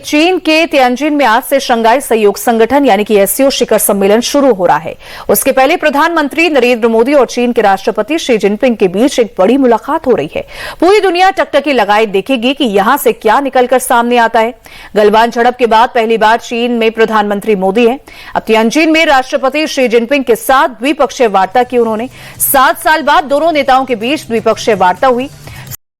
चीन के तियानजिन में आज से शंघाई सहयोग संगठन यानी कि एससीओ शिखर सम्मेलन शुरू हो रहा है। उसके पहले प्रधानमंत्री नरेंद्र मोदी और चीन के राष्ट्रपति शी जिनपिंग के बीच एक बड़ी मुलाकात हो रही है। पूरी दुनिया टकटकी लगाए देखेगी कि यहां से क्या निकलकर सामने आता है। गलवान झड़प के बाद पहली बार चीन में प्रधानमंत्री मोदी है। अब तियानजिन में राष्ट्रपति शी जिनपिंग के साथ द्विपक्षीय वार्ता की उन्होंने। 7 साल बाद दोनों नेताओं के बीच द्विपक्षीय वार्ता हुई।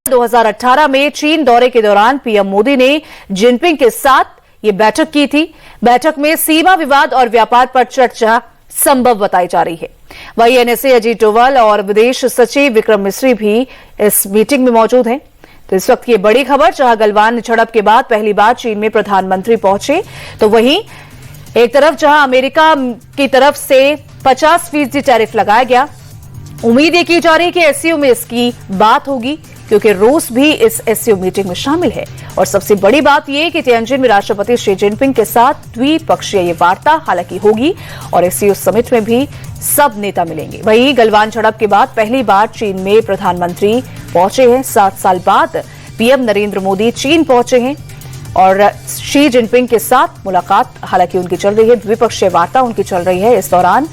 2018 में चीन दौरे के दौरान पीएम मोदी ने जिनपिंग के साथ ये बैठक की थी। बैठक में सीमा विवाद और व्यापार पर चर्चा संभव बताई जा रही है। वहीं एनएसए अजीत डोभाल और विदेश सचिव विक्रम मिस्री भी इस मीटिंग में मौजूद हैं। तो इस वक्त ये बड़ी खबर, जहां गलवान झड़प के बाद पहली बार चीन में प्रधानमंत्री पहुंचे, तो वहीं एक तरफ जहां अमेरिका की तरफ से 50% टैरिफ लगाया गया, उम्मीद ये की जा रही है कि एससीओ में इसकी बात होगी, क्योंकि रूस भी इस एससीओ मीटिंग में शामिल है। और सबसे बड़ी बात यह कि तियानजिन में राष्ट्रपति शी जिनपिंग के साथ द्विपक्षीय ये वार्ता हालांकि होगी और एससीओ समिट में भी सब नेता मिलेंगे। वहीं गलवान झड़प के बाद पहली बार चीन में प्रधानमंत्री पहुंचे हैं। 7 साल बाद पीएम नरेंद्र मोदी चीन पहुंचे हैं और शी जिनपिंग के साथ मुलाकात हालांकि उनकी चल रही है, द्विपक्षीय वार्ता उनकी चल रही है। इस दौरान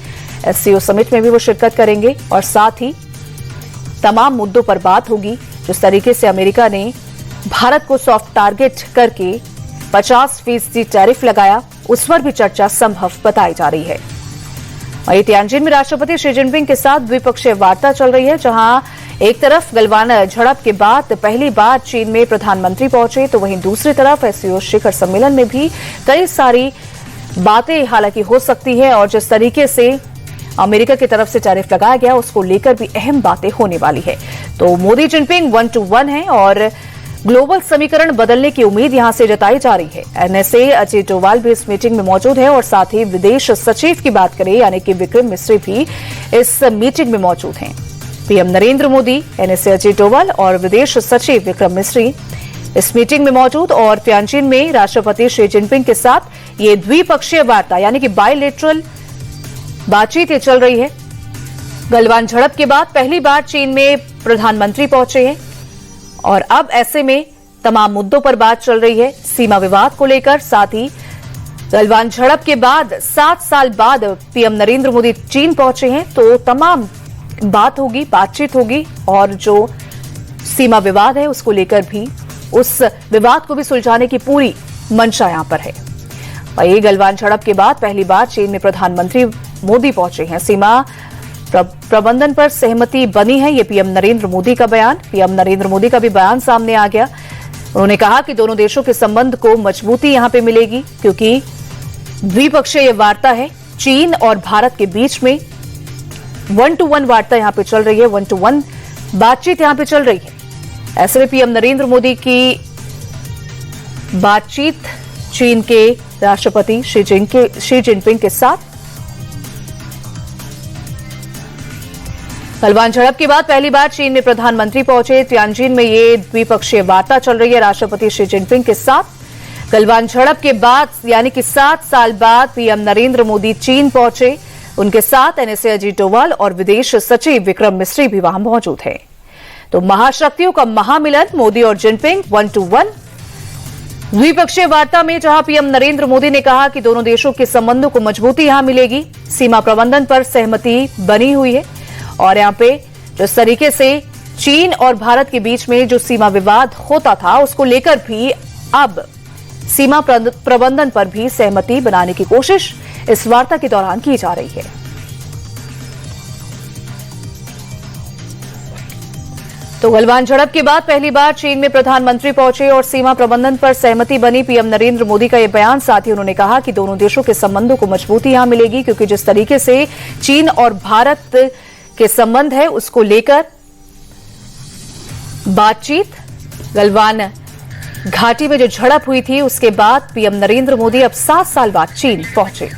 एससीओ समिट में भी वो शिरकत करेंगे और साथ ही तमाम मुद्दों पर बात होगी। जिस तरीके से अमेरिका ने भारत को सॉफ्ट टारगेट करके 50% टैरिफ लगाया, उस पर भी चर्चा संभव बताई जा रही है। वहीं तियानजिन में राष्ट्रपति शी जिनपिंग के साथ द्विपक्षीय वार्ता चल रही है, जहां एक तरफ गलवान झड़प के बाद पहली बार चीन में प्रधानमंत्री पहुंचे, तो वहीं दूसरी तरफ एससीओ शिखर सम्मेलन में भी कई सारी बातें हालांकि हो सकती है। और जिस तरीके से अमेरिका की तरफ से टैरिफ लगाया गया, उसको लेकर भी अहम बातें होने वाली है। तो मोदी जिनपिंग 1 to 1 है और ग्लोबल समीकरण बदलने की उम्मीद यहां से जताई जा रही है। एनएसए अजीत डोभाल भी इस मीटिंग में मौजूद है और साथ ही विदेश सचिव की बात करें यानी कि विक्रम मिस्री भी इस मीटिंग में मौजूद हैं। पीएम नरेंद्र मोदी, एनएसए अजीत डोभाल और विदेश सचिव विक्रम मिस्री इस मीटिंग में मौजूद। और तियानजिन में राष्ट्रपति शी जिनपिंग के साथ ये द्विपक्षीय वार्ता यानी कि बायलैटरल बातचीत ये चल रही है। गलवान झड़प के बाद पहली बार चीन में प्रधानमंत्री पहुंचे हैं और अब ऐसे में तमाम मुद्दों पर बात चल रही है, सीमा विवाद को लेकर। साथ ही गलवान झड़प के बाद 7 साल बाद पीएम नरेंद्र मोदी चीन पहुंचे हैं, तो तमाम बात होगी, बातचीत होगी और जो सीमा विवाद है उसको लेकर भी, उस विवाद को भी सुलझाने की पूरी मंशा यहां पर है। वही गलवान झड़प के बाद पहली बार चीन में प्रधानमंत्री मोदी पहुंचे हैं। सीमा प्रबंधन पर सहमति बनी है, ये पीएम नरेंद्र मोदी का बयान। पीएम नरेंद्र मोदी का भी बयान सामने आ गया। उन्होंने कहा कि दोनों देशों के संबंध को मजबूती यहां पे मिलेगी, क्योंकि द्विपक्षीय वार्ता है चीन और भारत के बीच में। 1 to 1 वार्ता यहां पे चल रही है, 1 to 1 बातचीत यहां पे चल रही है। ऐसे में पीएम नरेंद्र मोदी की बातचीत चीन के राष्ट्रपति शी जिनपिंग के साथ। गलवान झड़प के बाद पहली बार चीन में प्रधानमंत्री पहुंचे। तियानजिन में ये द्विपक्षीय वार्ता चल रही है राष्ट्रपति शी जिनपिंग के साथ। गलवान झड़प के बाद यानी कि 7 साल बाद पीएम नरेंद्र मोदी चीन पहुंचे। उनके साथ एनएसए अजीत डोभाल और विदेश सचिव विक्रम मिस्री भी वहां मौजूद हैं। तो महाशक्तियों का महामिलन, मोदी और जिनपिंग 1 to 1 द्विपक्षीय वार्ता में, जहां पीएम नरेंद्र मोदी ने कहा कि दोनों देशों के संबंधों को मजबूती यहां मिलेगी। सीमा प्रबंधन पर सहमति बनी हुई है और यहां पे जिस तरीके से चीन और भारत के बीच में जो सीमा विवाद होता था, उसको लेकर भी अब सीमा प्रबंधन पर भी सहमति बनाने की कोशिश इस वार्ता के दौरान की जा रही है। तो गलवान झड़प के बाद पहली बार चीन में प्रधानमंत्री पहुंचे और सीमा प्रबंधन पर सहमति बनी, पीएम नरेंद्र मोदी का यह बयान। साथ ही उन्होंने कहा कि दोनों देशों के संबंधों को मजबूती यहां मिलेगी, क्योंकि जिस तरीके से चीन और भारत के संबंध है, उसको लेकर बातचीत। गलवान घाटी में जो झड़प हुई थी, उसके बाद पीएम नरेंद्र मोदी अब 7 साल बाद चीन पहुंचे।